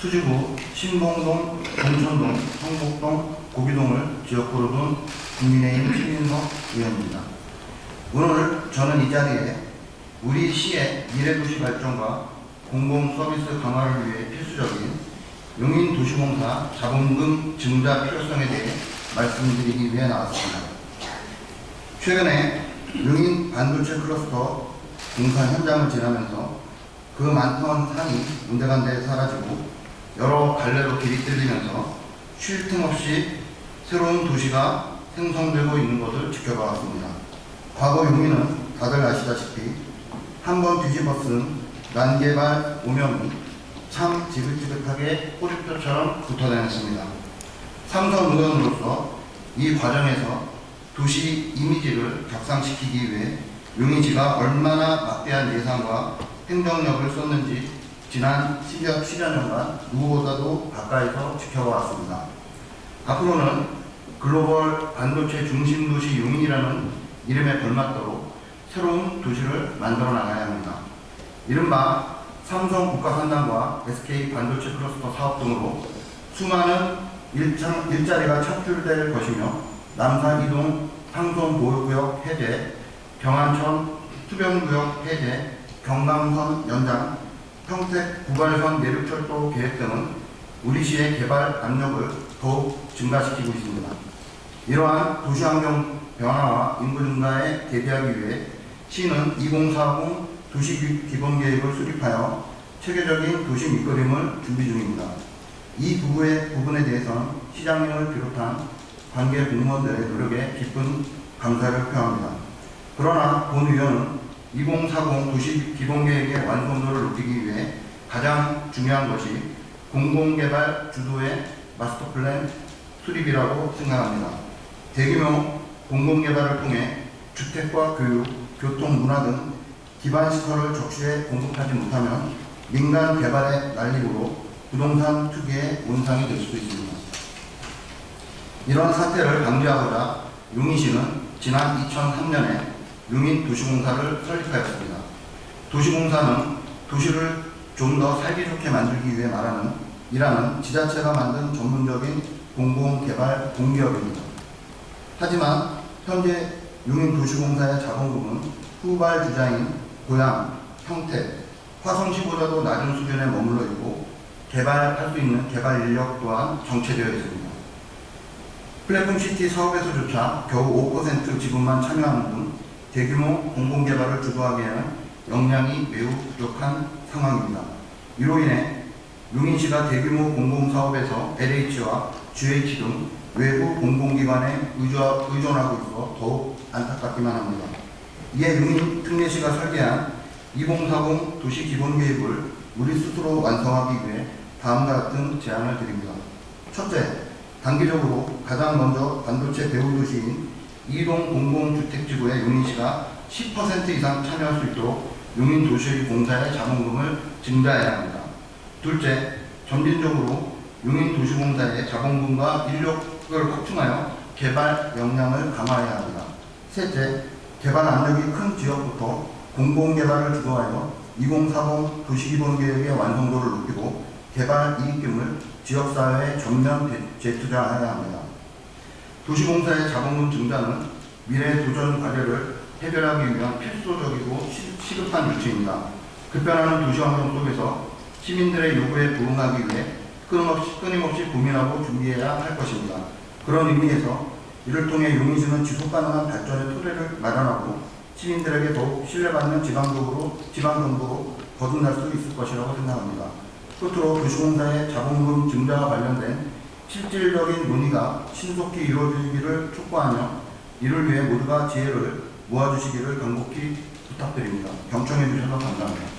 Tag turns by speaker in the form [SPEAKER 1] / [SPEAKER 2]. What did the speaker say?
[SPEAKER 1] 수지구 신봉동, 동천동, 성북동, 고기동을 지역구로 둔 국민의힘 신민석 의원입니다. 오늘 저는 이 자리에 우리 시의 미래도시 발전과 공공서비스 강화를 위해 필수적인 용인도시공사 자본금 증자 필요성에 대해 말씀드리기 위해 나왔습니다. 최근에 용인 반도체 클러스터 공사 현장을 지나면서 그 많던 산이 온데간데 사라지고 여러 갈래로 길이 뚫리면서 쉴 틈 없이 새로운 도시가 생성되고 있는 것을 지켜봐왔습니다. 과거 용인은 다들 아시다시피 한번 뒤집어 쓴 난개발 오명이 참 지긋지긋하게 꼬리표처럼 붙어다녔습니다. 삼선 의원으로서 이 과정에서 도시 이미지를 격상시키기 위해 용인시가 얼마나 막대한 예산과 행정력을 썼는지 지난 10여 년간 누구보다도 가까이서 지켜보았습니다. 앞으로는 글로벌 반도체 중심 도시 용인이라는 이름에 걸맞도록 새로운 도시를 만들어 나가야 합니다. 이른바 삼성 국가산단과 SK 반도체 클러스터 사업 등으로 수많은 일자리가 창출될 것이며 남산 이동 상선 보호구역 해제, 병안천 수변구역 해제, 경강선 연장, 평택 구발선 내륙철도 계획 등은 우리 시의 개발 압력을 더욱 증가시키고 있습니다. 이러한 도시환경 변화와 인구 증가에 대비하기 위해 시는 2040 도시기본계획을 수립하여 체계적인 도시 밑그림을 준비 중입니다. 이 부분에 대해서는 시장님을 비롯한 관계 공무원들의 노력에 깊은 감사를 표합니다. 그러나 본 의원은 2040 도시기본계획의 완성도를 높이기 위해 가장 중요한 것이 공공개발 주도의 마스터플랜 수립이라고 생각합니다. 대규모 공공개발을 통해 주택과 교육, 교통, 문화 등 기반시설을 적시에 공급하지 못하면 민간 개발의 난립으로 부동산 투기의 온상이 될 수도 있습니다. 이런 사태를 방지하고자 용인시는 지난 2003년에 용인도시공사를 설립하였습니다. 도시공사는 도시를 좀 더 살기 좋게 만들기 위해 일하는 지자체가 만든 전문적인 공공개발 공기업입니다. 하지만 현재 용인도시공사의 자본금은 후발주자인 고양, 평택, 화성시보다도 낮은 수준에 머물러 있고 개발할 수 있는 개발 인력 또한 정체되어 있습니다. 플랫폼시티 사업에서조차 겨우 5% 지분만 참여하는 등 대규모 공공개발을 주도하기에는 역량이 매우 부족한 상황입니다. 이로 인해 용인시가 대규모 공공사업에서 LH와 GH 등 외부 공공기관에 의존하고 있어 더욱 안타깝기만 합니다. 이에 용인 특례시가 설계한 2040 도시기본계획을 우리 스스로 완성하기 위해 다음과 같은 제안을 드립니다. 첫째, 단기적으로 가장 먼저 반도체 배후도시인 이동 공공주택지구에 용인시가 10% 이상 참여할 수 있도록 용인도시공사의 자본금을 증가해야 합니다. 둘째, 점진적으로 용인도시공사의 자본금과 인력을 확충하여 개발 역량을 강화해야 합니다. 셋째, 개발 압력이 큰 지역부터 공공개발을 주도하여 2040 도시기본계획의 완성도를 높이고 개발 이익금을 지역사회에 전면 재투자해야 합니다. 도시공사의 자본금 증자는 미래 도전 과제를 해결하기 위한 필수적이고 시급한 조치입니다. 급변하는 도시환경 속에서 시민들의 요구에 부응하기 위해 끊임없이 고민하고 준비해야 할 것입니다. 그런 의미에서 이를 통해 용인시는 지속가능한 발전의 토대를 마련하고 시민들에게 더욱 신뢰받는 지방정부로 거듭날 수 있을 것이라고 생각합니다. 끝으로 도시공사의 자본금 증자와 관련된 실질적인 논의가 신속히 이루어지기를 촉구하며 이를 위해 모두가 지혜를 모아주시기를 간곡히 부탁드립니다. 경청해 주셔서 감사합니다.